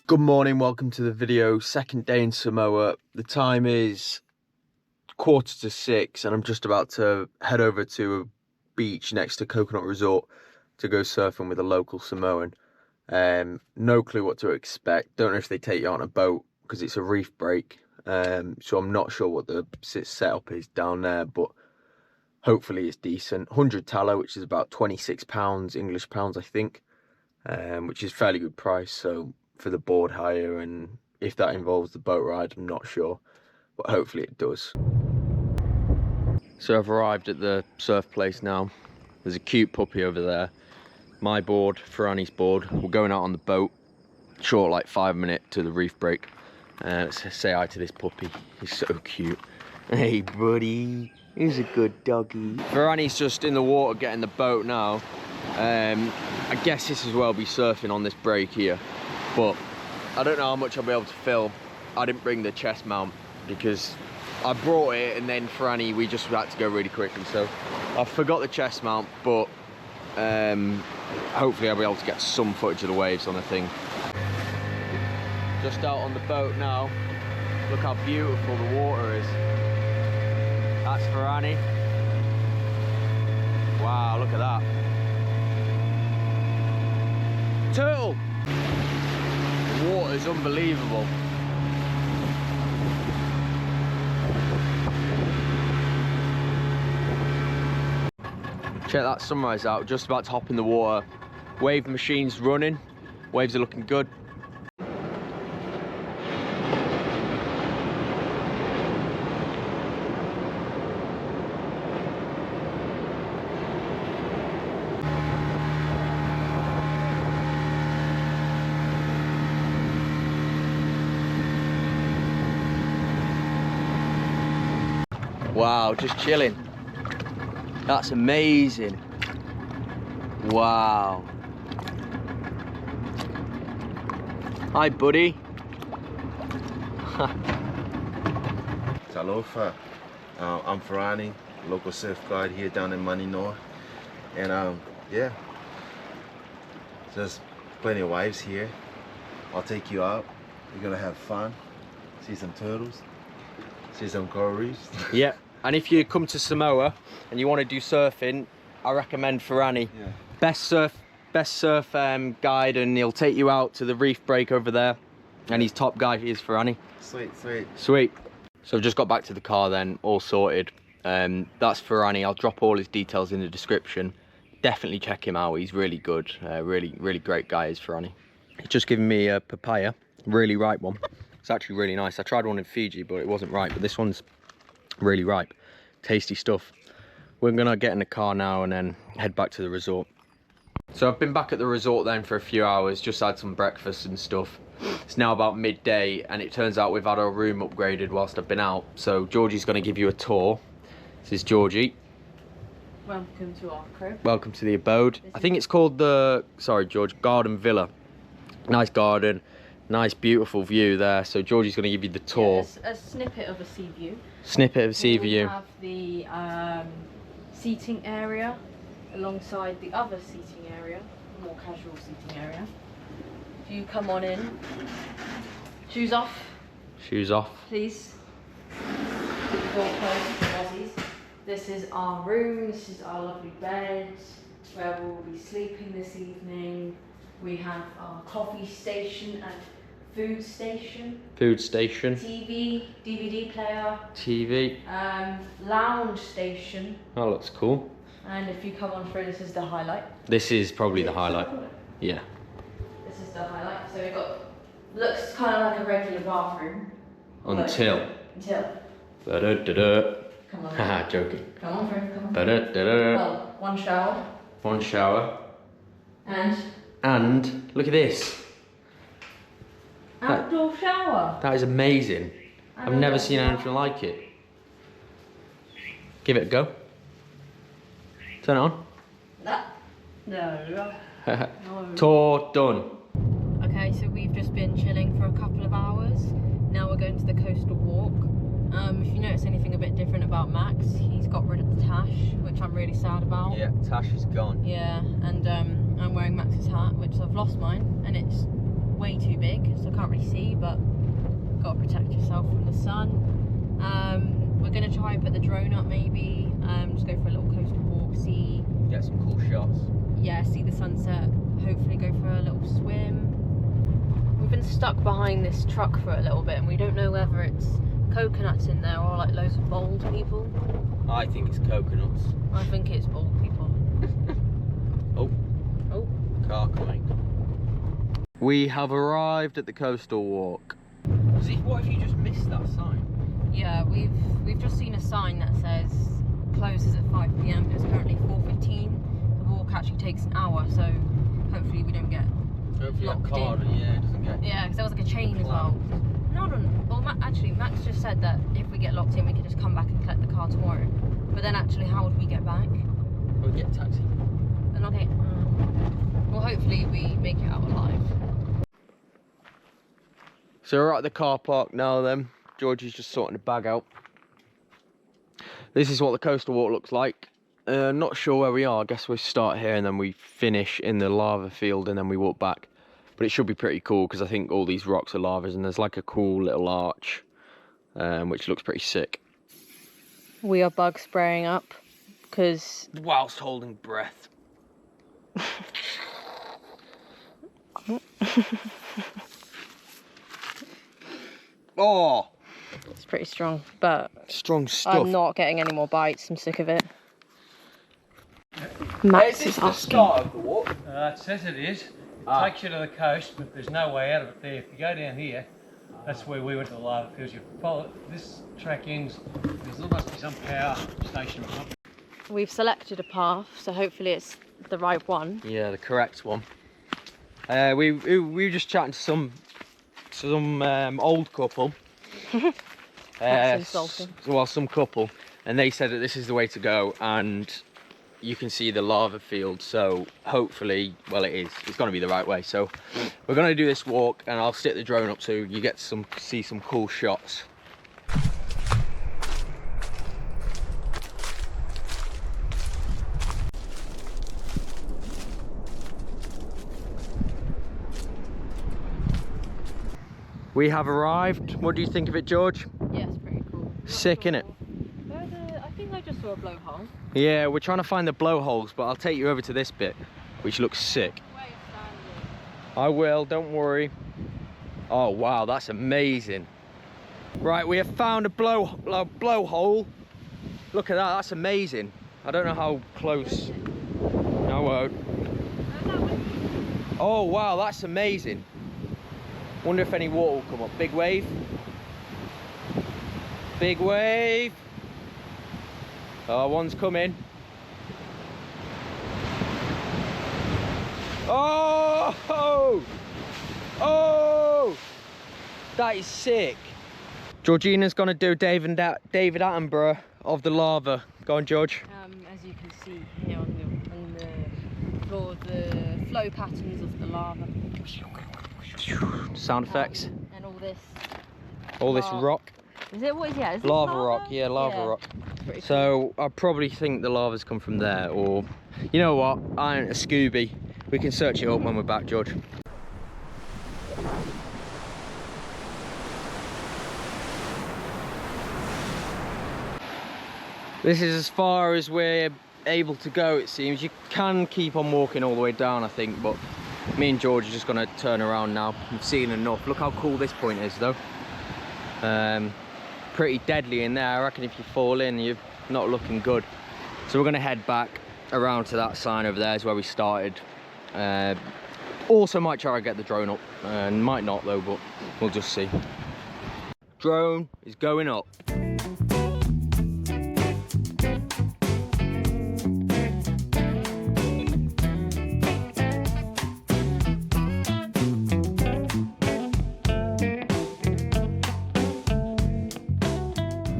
Good morning, welcome to the video. Second day in Samoa. The time is 5:45 and I'm just about to head over to a beach next to Coconut Resort to go surfing with a local Samoan. No clue what to expect. Don't know if they take you on a boat because it's a reef break. So I'm not sure what the setup is down there, but hopefully it's decent. 100 talo, which is about £26 English pounds, I think, which is fairly good price. So for the board hire, and if that involves the boat ride, I'm not sure, but hopefully it does. So I've arrived at the surf place now. There's a cute puppy over there. My board, Ferani's board. We're going out on the boat. Short, like 5 minutes to the reef break. Let's say hi to this puppy. He's so cute. Hey buddy, he's a good doggy. Ferani's just in the water getting the boat now. I guess this as well be surfing on this break here, but I don't know how much I'll be able to film. I didn't bring the chest mount because I brought it and then Ferani, we just had to go really quickly, so I forgot the chest mount, but hopefully I'll be able to get some footage of the waves on the thing. Just out on the boat now. Look how beautiful the water is. That's Ferani. Wow, look at that. Turtle! The water is unbelievable. Check that sunrise out, just about to hop in the water. Wave machine's running, waves are looking good. Wow, just chilling. That's amazing. Wow. Hi, buddy. Talofa. I'm Ferani, local surf guide here down in Maninoa. And yeah, there's plenty of waves here. I'll take you out. You're gonna have fun. See some turtles. See some coral reefs. Yeah. And if you come to Samoa and you want to do surfing, I recommend Ferani. Yeah. Best surf guide, and he'll take you out to the reef break over there. And his top guy is Ferani. Sweet, sweet. Sweet. So I've just got back to the car then, all sorted. That's Ferani. I'll drop all his details in the description. Definitely check him out. He's really good. Really great guy is Ferani. He's just given me a papaya, really ripe one. It's actually really nice. I tried one in Fiji, but it wasn't ripe. But this one's really ripe, tasty stuff. We're gonna get in the car now and then head back to the resort. So I've been back at the resort then for a few hours, just had some breakfast and stuff. It's now about midday and it turns out we've had our room upgraded whilst I've been out. So Georgie's gonna give you a tour. This is Georgie. Welcome to our crib. Welcome to the abode. I think it's called the, sorry George, Garden Villa. Nice garden, nice beautiful view there. So Georgie's gonna give you the tour. Yeah, a snippet of a sea view. Snippet of sea view. We have the seating area alongside the other seating area, more casual seating area. If you come on in, shoes off. Shoes off. Please. Door closed, this is our room, this is our lovely bed where we'll be sleeping this evening. We have our coffee station and food station. Food station. TV, DVD player. TV. Lounge station. That looks cool. And if you come on through, this is the highlight. This is probably the highlight. Yeah. This is the highlight. So we've got, looks kind of like a regular bathroom. Until. Ba-da-da-da. Come on. Haha, joking. Come on through, come on. Ba-da-da-da. Well, one shower. One shower. And look at this. outdoor shower. That is amazing. I've never seen anything like it. Give it a go. Turn it on. No. Tour done. Okay, so we've just been chilling for a couple of hours. Now we're going to the coastal walk. If you notice anything a bit different about Max, he's got rid of the tash, which I'm really sad about. Yeah, tash is gone. Yeah, and I'm wearing Max's hat, which I've lost mine, and it's way too big, so I can't really see, but gotta protect yourself from the sun. We're gonna try and put the drone up maybe, just go for a little coastal walk, see... Get some cool shots. Yeah, see the sunset, hopefully go for a little swim. We've been stuck behind this truck for a little bit and we don't know whether it's coconuts in there or like loads of bald people. I think it's coconuts. I think it's bald people. Oh. Oh. Car coming. We have arrived at the coastal walk. What if you just missed that sign? Yeah, we've just seen a sign that says closes at 5 PM, but it's currently 4:15. The walk actually takes an hour, so hopefully we don't get Hopefully locked that car, in. yeah, doesn't get... Yeah, because there was like a chain as well. No, well, actually, Max just said that if we get locked in, we can just come back and collect the car tomorrow. But then actually, how would we get back? We'll get a taxi. Then okay. Well, hopefully we make it out alive. So we're at the car park now then. Georgie's just sorting the bag out. This is what the coastal walk looks like. Not sure where we are. I guess we start here and then we finish in the lava field and then we walk back. But it should be pretty cool because I think all these rocks are lavas and there's like a cool little arch, which looks pretty sick. We are bug spraying up because... Whilst holding breath. Oh! It's pretty strong, but Strong stuff. I'm not getting any more bites. I'm sick of it. Max is asking. Start of the walk? It says it is. It takes you to the coast, but there's no way out of it there. If you go down here, that's where we went to the lava fields. You follow this track ends. There must be some power station or something. We've selected a path, so hopefully it's the right one. Yeah, the correct one. We were just chatting to some old couple. That's insulting. Well, some couple, and they said that this is the way to go, and you can see the lava field. So hopefully, well, it is. It's going to be the right way. So we're going to do this walk, and I'll stick the drone up so you get to see some cool shots. We have arrived. What do you think of it, George? Yeah, it's pretty cool. Sick, innit? I think I just saw a blowhole. Yeah, we're trying to find the blowholes, but I'll take you over to this bit, which looks sick. Where you're standing. I will, don't worry. Oh wow, that's amazing. Right, we have found a blowhole. Look at that, that's amazing. I don't know how close. I won't. Oh wow, that's amazing. Wonder if any water will come up. Big wave. Big wave. Oh, one's coming. Oh! Oh! That is sick. Georgina's gonna do David Attenborough of the lava. Go on, George. As you can see here on the floor, the flow patterns of the lava. Sound effects. And all this rock. Is it what is yeah? Is this Lava rock, yeah, lava rock. So I probably think the lava's come from there, or you know what? I ain't a Scooby. We can search it up when we're back, George. This is as far as we're able to go, it seems. You can keep on walking all the way down, I think, but me and George are just going to turn around now. We've seen enough. Look how cool this point is, though. Pretty deadly in there. I reckon if you fall in, you're not looking good. So we're going to head back around to that sign over there is where we started. Also might try to get the drone up, and might not though, but we'll just see. Drone is going up.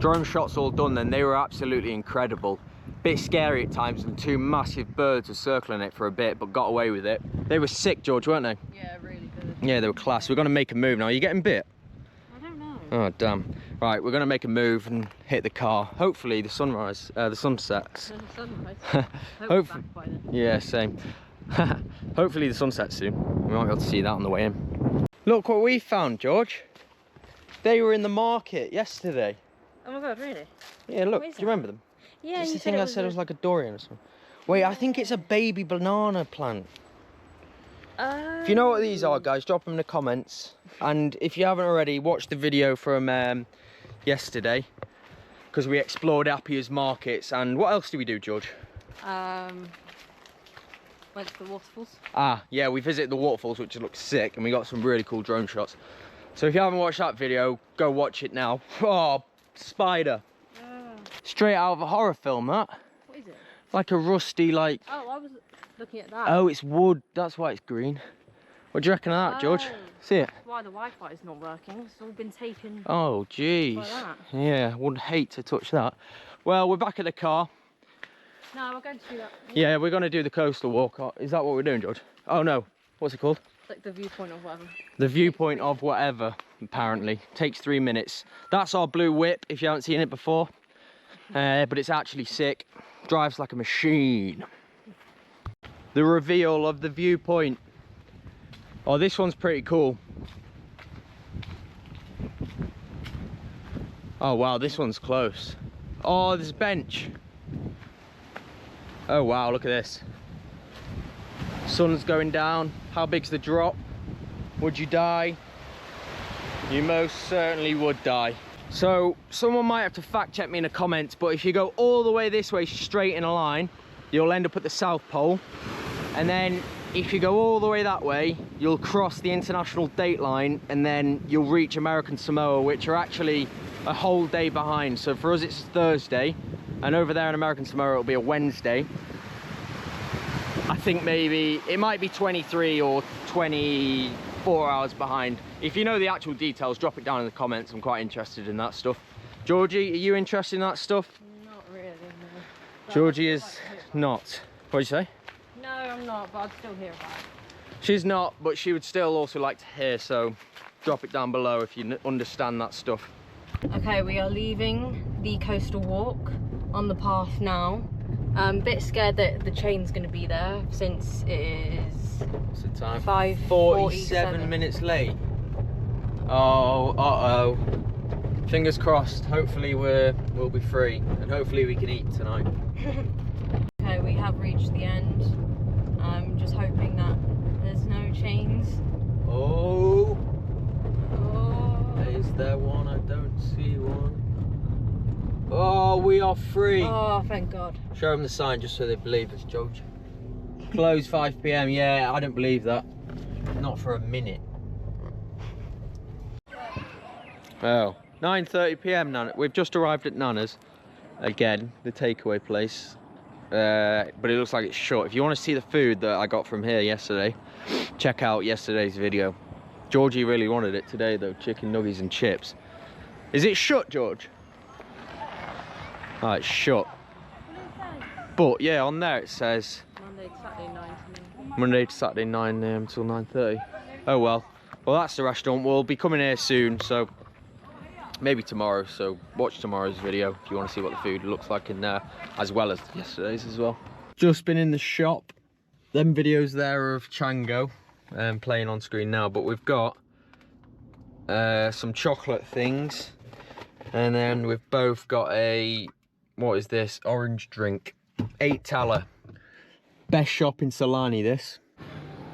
Drone shots all done then, they were absolutely incredible. Bit scary at times, and two massive birds were circling it for a bit, but got away with it. They were sick, George, weren't they? Yeah, really good. Yeah, they were class. We're gonna make a move now. Are you getting bit? I don't know. Oh, damn. Right, we're gonna make a move and hit the car. Hopefully the sunrise, the sunsets. Sunrise. Hopefully. Yeah, same. Hopefully the sun sets soon. We might be able to see that on the way in. Look what we found, George. They were in the market yesterday. Oh my god, really? Yeah, look, What do is you remember them? Yeah, It's you the thing I said it was like a durian or something. Wait, I think it's a baby banana plant. If you know what these are, guys, drop them in the comments. And if you haven't already, watch the video from yesterday, because we explored Appia's markets. And what else did we do, George? Went to the waterfalls. Ah, yeah, we visited the waterfalls, which looks sick, and we got some really cool drone shots. So if you haven't watched that video, go watch it now. Oh, spider. Straight out of a horror film, that. What is it? Like a rusty, like... Oh, I was looking at that. Oh, it's wood. That's why it's green. What do you reckon of that, George? See it? That's why the Wi-Fi is not working. It's all been taken. Oh, jeez. Like that. Yeah, I wouldn't hate to touch that. Well, we're back at the car. No, we're going to do that. Yeah, we're going to do the coastal walk. Is that what we're doing, George? Oh, no. What's it called? Like the viewpoint of whatever. The viewpoint of whatever, apparently. Takes 3 minutes. That's our blue whip, if you haven't seen it before. But it's actually sick. Drives like a machine. The reveal of the viewpoint. Oh, this one's pretty cool. Oh, wow, this one's close. Oh, there's a bench. Oh, wow, look at this. Sun's going down. How big's the drop? Would you die? You most certainly would die. So someone might have to fact check me in the comments, but if you go all the way this way straight in a line, you'll end up at the South Pole. And then if you go all the way that way, you'll cross the international date line, and then you'll reach American Samoa, which are actually a whole day behind. So for us it's Thursday, and over there in American Samoa it'll be a Wednesday. I think maybe it might be 23 or 24 hours behind. If you know the actual details, drop it down in the comments. I'm quite interested in that stuff. Georgie, are you interested in that stuff? Not really, no. Georgie is not. What did you say? No, I'm not, but I'd still hear about it. She's not, but she would still also like to hear, so drop it down below if you understand that stuff. Okay, we are leaving the coastal walk on the path now. Bit scared that the chain's going to be there since it is... What's the time? 5:47 minutes late. Oh, uh-oh. Fingers crossed. Hopefully we'll be free, and hopefully we can eat tonight. Okay, we have reached the end. I'm just hoping that there's no chains. Oh. Oh. Is there one? I don't see one. Oh, we are free. Oh, thank God. Show them the sign just so they believe us, George. Close 5 PM. Yeah, I don't believe that. Not for a minute. Oh, 9:30 PM, Nana. We've just arrived at Nana's. Again, the takeaway place. But it looks like it's shut. If you want to see the food that I got from here yesterday, check out yesterday's video. Georgie really wanted it today though, chicken nuggets and chips. Is it shut, George? Oh, it's shut. But yeah, on there it says Monday to Saturday 9 to 9. Monday to Saturday 9 AM till 9:30. Oh well. Well, that's the restaurant. We'll be coming here soon, so maybe tomorrow. So watch tomorrow's video if you want to see what the food looks like in there, as well as yesterday's as well. Just been in the shop. Them videos there of Chango playing on screen now, but we've got some chocolate things, and then we've both got a, what is this, orange drink, 8 Tala. Best shop in Salani, this.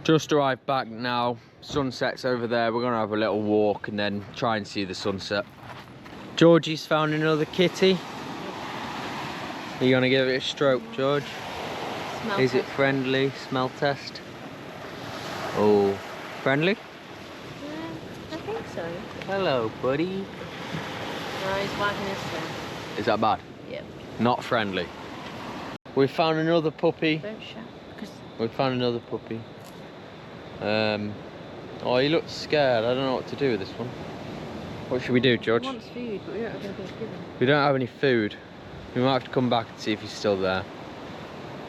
Just arrived back now. Sunset's over there. We're gonna have a little walk and then try and see the sunset. Georgie's found another kitty. Are you gonna give it a stroke, George? Smell Is it test. friendly? Smell test. Oh, friendly? Yeah, I think so. Hello, buddy. No, he's wagging his tail. Is that bad? Yep. Not friendly. We found another puppy. Don't shout. Because We found another puppy. Oh, he looks scared. I don't know what to do with this one. What should we do, George? he wants food, but we don't have anything to give him. We don't have any food. We might have to come back and see if he's still there.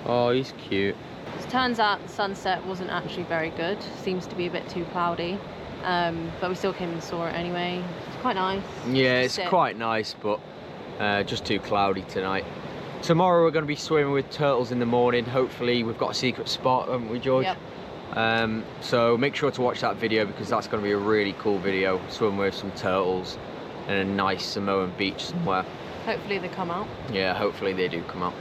Oh, he's cute. It turns out the sunset wasn't actually very good. Seems to be a bit too cloudy. But we still came and saw it anyway. It's quite nice. Yeah, it's Sit. quite nice, but just too cloudy tonight. Tomorrow we're going to be swimming with turtles in the morning. Hopefully we've got a secret spot, haven't we, George? Yep. So make sure to watch that video because that's going to be a really cool video. Swim with some turtles in a nice Samoan beach somewhere. Hopefully they come out. Yeah, hopefully they do come out.